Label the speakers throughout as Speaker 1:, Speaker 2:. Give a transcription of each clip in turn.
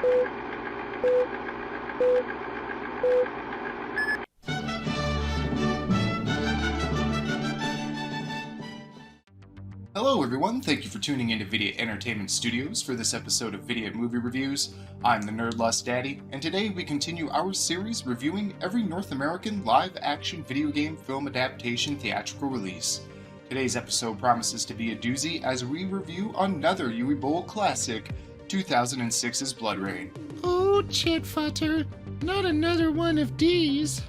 Speaker 1: Hello everyone, thank you for tuning into Vidiot Entertainment Studios for this episode of Vidiot Movie Reviews. I'm the Nerd Lust Daddy, and today we continue our series reviewing every North American live-action video game film adaptation theatrical release. Today's episode promises to be a doozy as we review another Uwe Boll classic, 2006's BloodRayne.
Speaker 2: Oh, chit, futter, not another one of these.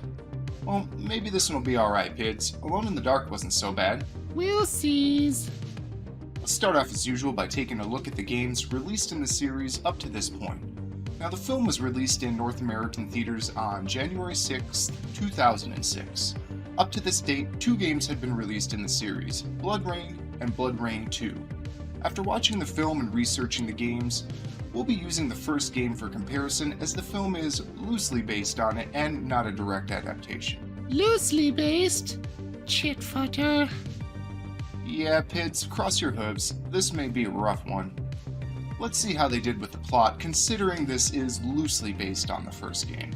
Speaker 1: Well, maybe this one will be alright, kids. Alone in the Dark wasn't so bad.
Speaker 2: We'll sees.
Speaker 1: Let's start off as usual by taking a look at the games released in the series up to this point. Now, the film was released in North American theaters on January 6, 2006. Up to this date, 2 games had been released in the series, BloodRayne and BloodRayne 2. After watching the film and researching the games, we'll be using the first game for comparison as the film is loosely based on it and not a direct adaptation.
Speaker 2: Loosely based? Chit, futter.
Speaker 1: Yeah, Pids, cross your hooves. This may be a rough one. Let's see how they did with the plot, considering this is loosely based on the first game.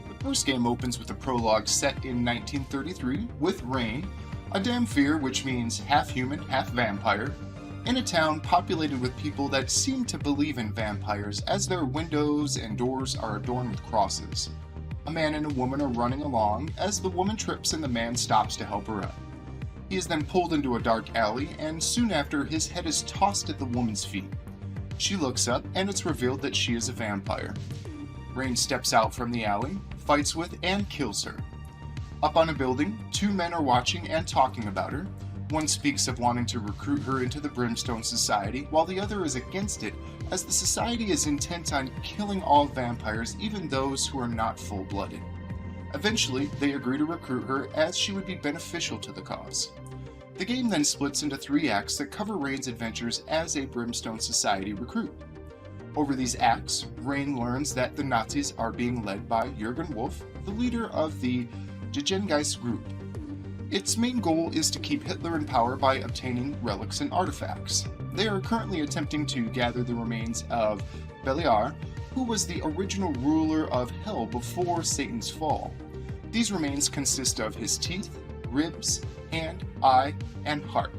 Speaker 1: The first game opens with a prologue set in 1933 with Rain, a damn fear, which means half human, half vampire, in a town populated with people that seem to believe in vampires as their windows and doors are adorned with crosses. A man and a woman are running along as the woman trips and the man stops to help her up. He is then pulled into a dark alley, and soon after, his head is tossed at the woman's feet. She looks up, and it's revealed that she is a vampire. Rain steps out from the alley, fights with, and kills her. Up on a building, 2 men are watching and talking about her. One speaks of wanting to recruit her into the Brimstone Society, while the other is against it, as the society is intent on killing all vampires, even those who are not full-blooded. Eventually, they agree to recruit her as she would be beneficial to the cause. The game then splits into 3 acts that cover Rain's adventures as a Brimstone Society recruit. Over these acts, Rain learns that the Nazis are being led by Jürgen Wolf, the leader of the Gegengeist group. Its main goal is to keep Hitler in power by obtaining relics and artifacts. They are currently attempting to gather the remains of Beliar, who was the original ruler of Hell before Satan's fall. These remains consist of his teeth, ribs, hand, eye, and heart.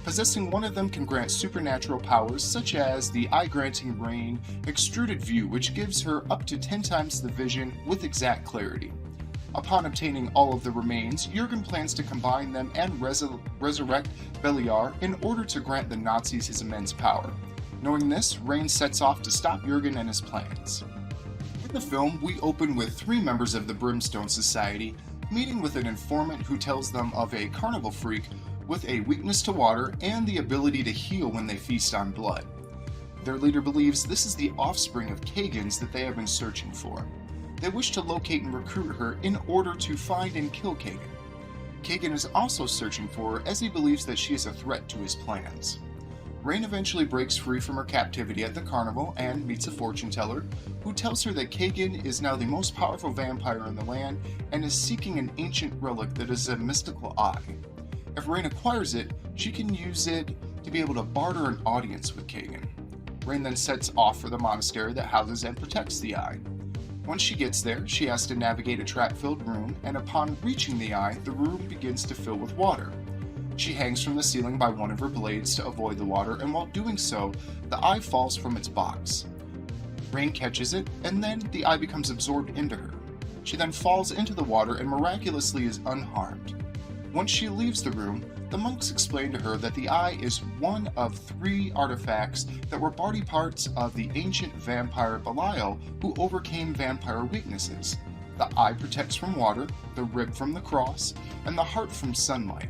Speaker 1: Possessing one of them can grant supernatural powers such as the eye-granting Rain extruded view, which gives her up to 10 times the vision with exact clarity. Upon obtaining all of the remains, Jürgen plans to combine them and resurrect Beliar in order to grant the Nazis his immense power. Knowing this, Rain sets off to stop Jürgen and his plans. In the film, we open with 3 members of the Brimstone Society meeting with an informant who tells them of a carnival freak with a weakness to water and the ability to heal when they feast on blood. Their leader believes this is the offspring of Kagan's that they have been searching for. They wish to locate and recruit her in order to find and kill Kagan. Kagan is also searching for her as he believes that she is a threat to his plans. Rain eventually breaks free from her captivity at the carnival and meets a fortune teller who tells her that Kagan is now the most powerful vampire in the land and is seeking an ancient relic that is a mystical eye. If Rain acquires it, she can use it to be able to barter an audience with Kagan. Rain then sets off for the monastery that houses and protects the eye. Once she gets there, she has to navigate a trap-filled room, and upon reaching the eye, the room begins to fill with water. She hangs from the ceiling by one of her blades to avoid the water, and while doing so, the eye falls from its box. Rain catches it, and then the eye becomes absorbed into her. She then falls into the water and miraculously is unharmed. Once she leaves the room, the monks explain to her that the eye is one of 3 artifacts that were body parts of the ancient vampire Belial who overcame vampire weaknesses. The eye protects from water, the rib from the cross, and the heart from sunlight.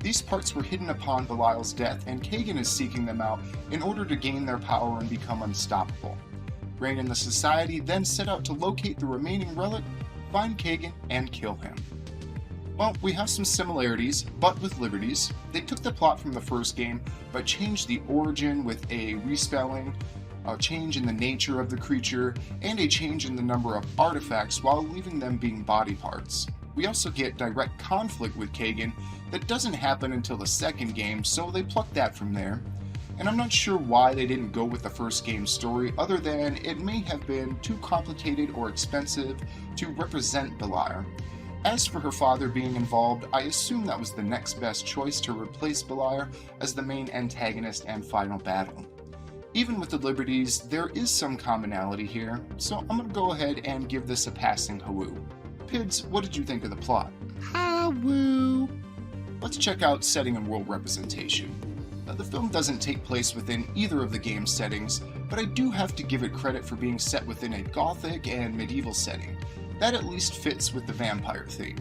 Speaker 1: These parts were hidden upon Belial's death, and Kagan is seeking them out in order to gain their power and become unstoppable. Rain and the Society then set out to locate the remaining relic, find Kagan, and kill him. Well, we have some similarities, but with liberties. They took the plot from the first game, but changed the origin with a respelling, a change in the nature of the creature, and a change in the number of artifacts while leaving them being body parts. We also get direct conflict with Kagan that doesn't happen until the second game, so they plucked that from there. and I'm not sure why they didn't go with the first game's story other than it may have been too complicated or expensive to represent Beliar. As for her father being involved, I assume that was the next best choice to replace Beliar as the main antagonist and final battle. Even with the liberties, there is some commonality here, so I'm going to go ahead and give this a passing hawoo. Pids, what did you think of the plot?
Speaker 2: Hawoo.
Speaker 1: Let's check out setting and world representation. The film doesn't take place within either of the game's settings, but I do have to give it credit for being set within a gothic and medieval setting. That at least fits with the vampire theme.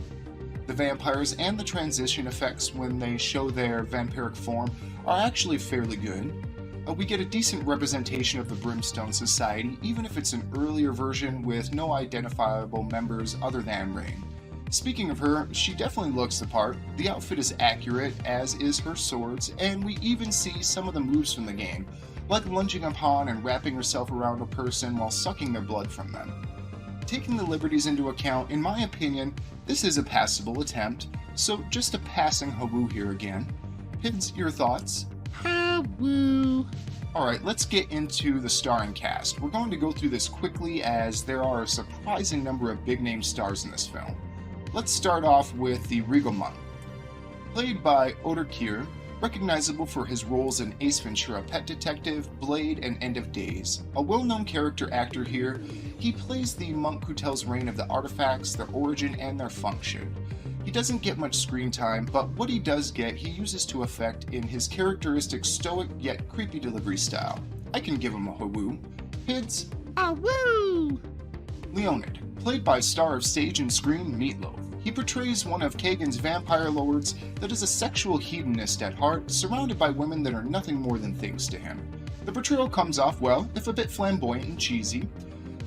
Speaker 1: The vampires and the transition effects when they show their vampiric form are actually fairly good. We get a decent representation of the Brimstone Society, even if it's an earlier version with no identifiable members other than Rayne. Speaking of her, she definitely looks the part. The outfit is accurate, as is her swords, and we even see some of the moves from the game, like lunging upon and wrapping herself around a person while sucking their blood from them. Taking the liberties into account, in my opinion, this is a passable attempt, so just a passing hawoo here again. Pids, your thoughts?
Speaker 2: Hawoo.
Speaker 1: Alright, let's get into the starring cast. We're going to go through this quickly as there are a surprising number of big-name stars in this film. Let's start off with the Regal Monk. Played by Otter Kier, recognizable for his roles in Ace Ventura: Pet Detective, Blade, and End of Days. A well-known character actor here, he plays the monk who tells Rayne of the artifacts, their origin, and their function. He doesn't get much screen time, but what he does get, he uses to effect in his characteristic stoic yet creepy delivery style. I can give him a hawoo. Pids?
Speaker 2: Hawoo.
Speaker 1: Leonid, played by star of stage and screen Meatloaf. He portrays one of Kagan's vampire lords that is a sexual hedonist at heart, surrounded by women that are nothing more than things to him. The portrayal comes off well, if a bit flamboyant and cheesy.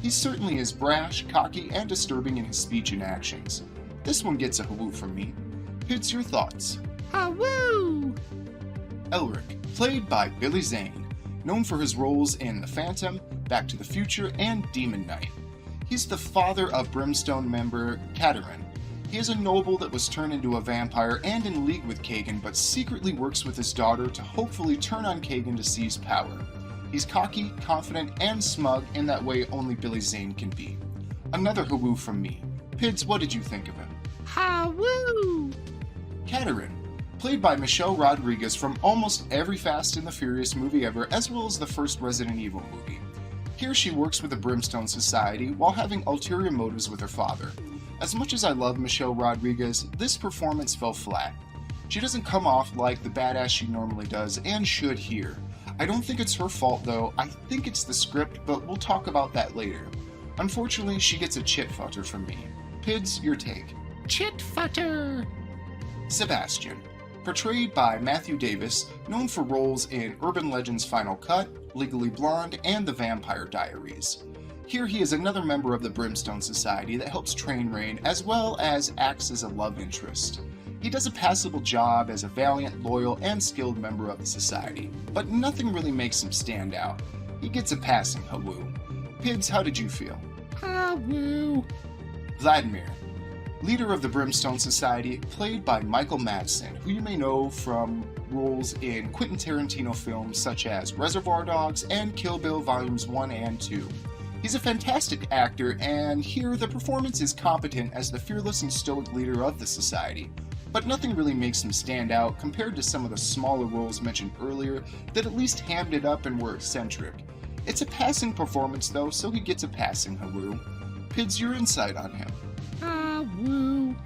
Speaker 1: He certainly is brash, cocky, and disturbing in his speech and actions. This one gets a hawoo from me. Pids, your thoughts?
Speaker 2: Hawoo.
Speaker 1: Elric, played by Billy Zane, known for his roles in The Phantom, Back to the Future, and Demon Knight. He's the father of Brimstone member Katerin. He is a noble that was turned into a vampire and in league with Kagan, but secretly works with his daughter to hopefully turn on Kagan to seize power. He's cocky, confident, and smug in that way only Billy Zane can be. Another hawoo from me. Pids, what did you think of him?
Speaker 2: Hawoo.
Speaker 1: Katerin, played by Michelle Rodriguez from almost every Fast and the Furious movie ever, as well as the first Resident Evil movie. Here she works with the Brimstone Society while having ulterior motives with her father. As much as I love Michelle Rodriguez, this performance fell flat. She doesn't come off like the badass she normally does, and should here. I don't think it's her fault though, I think it's the script, but we'll talk about that later. Unfortunately, she gets a chit futter from me. Pids, your take.
Speaker 2: Chit futter.
Speaker 1: Sebastian, portrayed by Matthew Davis, known for roles in Urban Legends: Final Cut, Legally Blonde, and The Vampire Diaries. Here he is another member of the Brimstone Society that helps train Rayne, as well as acts as a love interest. He does a passable job as a valiant, loyal, and skilled member of the society, but nothing really makes him stand out. He gets a passing hawoo. Pids, how did you feel?
Speaker 2: Hawoo.
Speaker 1: Vladimir, leader of the Brimstone Society, played by Michael Madsen, who you may know from roles in Quentin Tarantino films such as Reservoir Dogs and Kill Bill Volumes 1 and 2. He's a fantastic actor, and here the performance is competent as the fearless and stoic leader of the society, but nothing really makes him stand out compared to some of the smaller roles mentioned earlier that at least hammed it up and were eccentric. It's a passing performance though, so he gets a passing hawoo. Pids, your insight on him?
Speaker 2: Hawoo.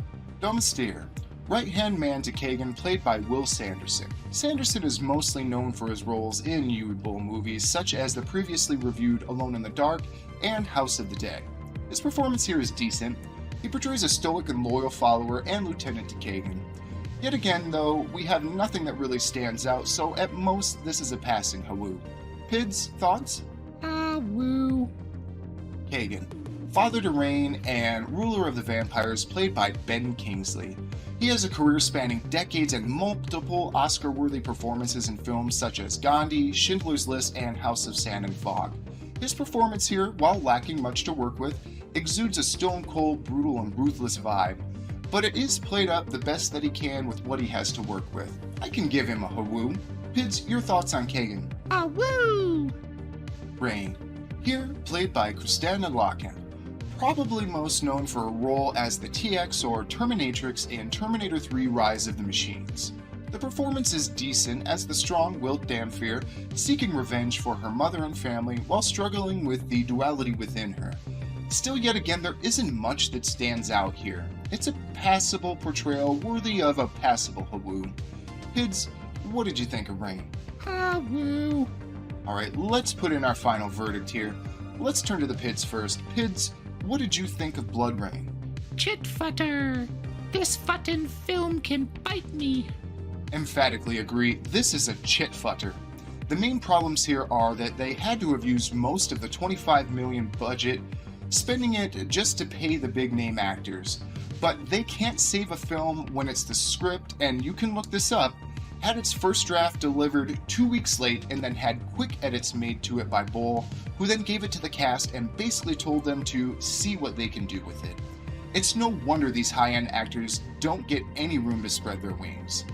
Speaker 1: Domestir, right-hand man to Kagan, played by Will Sanderson. Sanderson is mostly known for his roles in Uwe Boll movies such as the previously reviewed Alone in the Dark and House of the Dead. His performance here is decent. He portrays a stoic and loyal follower and lieutenant to Kagan. Yet again, though, we have nothing that really stands out, so at most this is a passing hawoo. Pids, thoughts?
Speaker 2: Hawoo.
Speaker 1: Kagan, father to Rayne and ruler of the vampires, played by Ben Kingsley. He has a career spanning decades and multiple Oscar-worthy performances in films such as Gandhi, Schindler's List, and House of Sand and Fog. His performance here, while lacking much to work with, exudes a stone-cold, brutal, and ruthless vibe, but it is played up the best that he can with what he has to work with. I can give him a hawoo. Pids, your thoughts on Kagan?
Speaker 2: hawoo!
Speaker 1: Rayne, here played by Christina Locken, probably most known for a role as the TX or Terminatrix in Terminator 3 Rise of the Machines. The performance is decent as the strong-willed Damphir seeking revenge for her mother and family while struggling with the duality within her. Still, yet again, there isn't much that stands out here. It's a passable portrayal worthy of a passable hawoo. Pids, what did you think of Rayne?
Speaker 2: Hawoo!
Speaker 1: Alright, let's put in our final verdict here. Let's turn to the Pids first. Pids, what did you think of BloodRayne?
Speaker 2: Chit futter! This fucking film can bite me!
Speaker 1: Emphatically agree, this is a chit futter. The main problems here are that they had to have used most of the $25 million budget, spending it just to pay the big name actors. But they can't save a film when it's the script, and you can look this up, had its first draft delivered 2 weeks late and then had quick edits made to it by Boll, who then gave it to the cast and basically told them to see what they can do with it. It's no wonder these high-end actors don't get any room to spread their wings.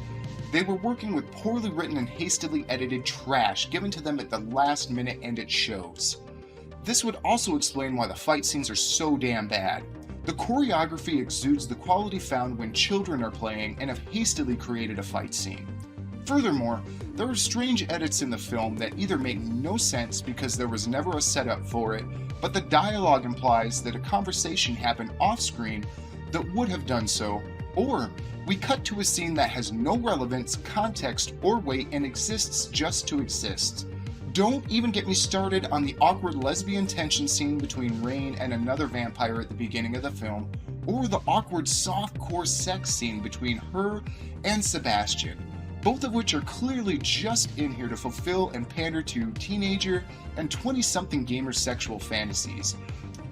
Speaker 1: They were working with poorly written and hastily edited trash given to them at the last minute, and it shows. This would also explain why the fight scenes are so damn bad. The choreography exudes the quality found when children are playing and have hastily created a fight scene. Furthermore, there are strange edits in the film that either make no sense because there was never a setup for it, but the dialogue implies that a conversation happened off-screen that would have done so, or we cut to a scene that has no relevance, context, or weight and exists just to exist. Don't even get me started on the awkward lesbian tension scene between Rayne and another vampire at the beginning of the film, or the awkward softcore sex scene between her and Sebastian, both of which are clearly just in here to fulfill and pander to teenager and 20-something gamer sexual fantasies.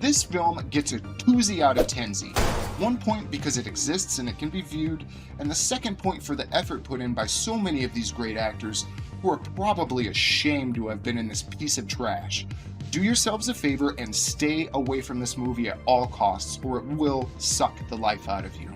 Speaker 1: This film gets a 2 out of 10. 1 point because it exists and it can be viewed, and the second point for the effort put in by so many of these great actors who are probably ashamed to have been in this piece of trash. Do yourselves a favor and stay away from this movie at all costs, or it will suck the life out of you.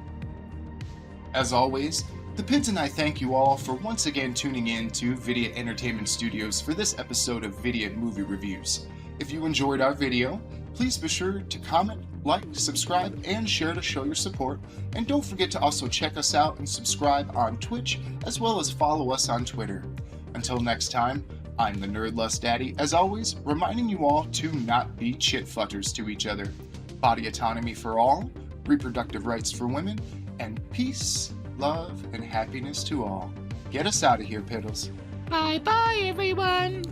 Speaker 1: As always, the Pids and I thank you all for once again tuning in to Vidiot Entertainment Studios for this episode of Vidiot Movie Reviews. If you enjoyed our video, please be sure to comment, like, subscribe, and share to show your support. And don't forget to also check us out and subscribe on Twitch, as well as follow us on Twitter. Until next time, I'm the Nerd Lust Daddy, as always, reminding you all to not be chit futters to each other. Body autonomy for all, reproductive rights for women, and peace, love, and happiness to all. Get us out of here, Piddles.
Speaker 2: Bye bye, everyone!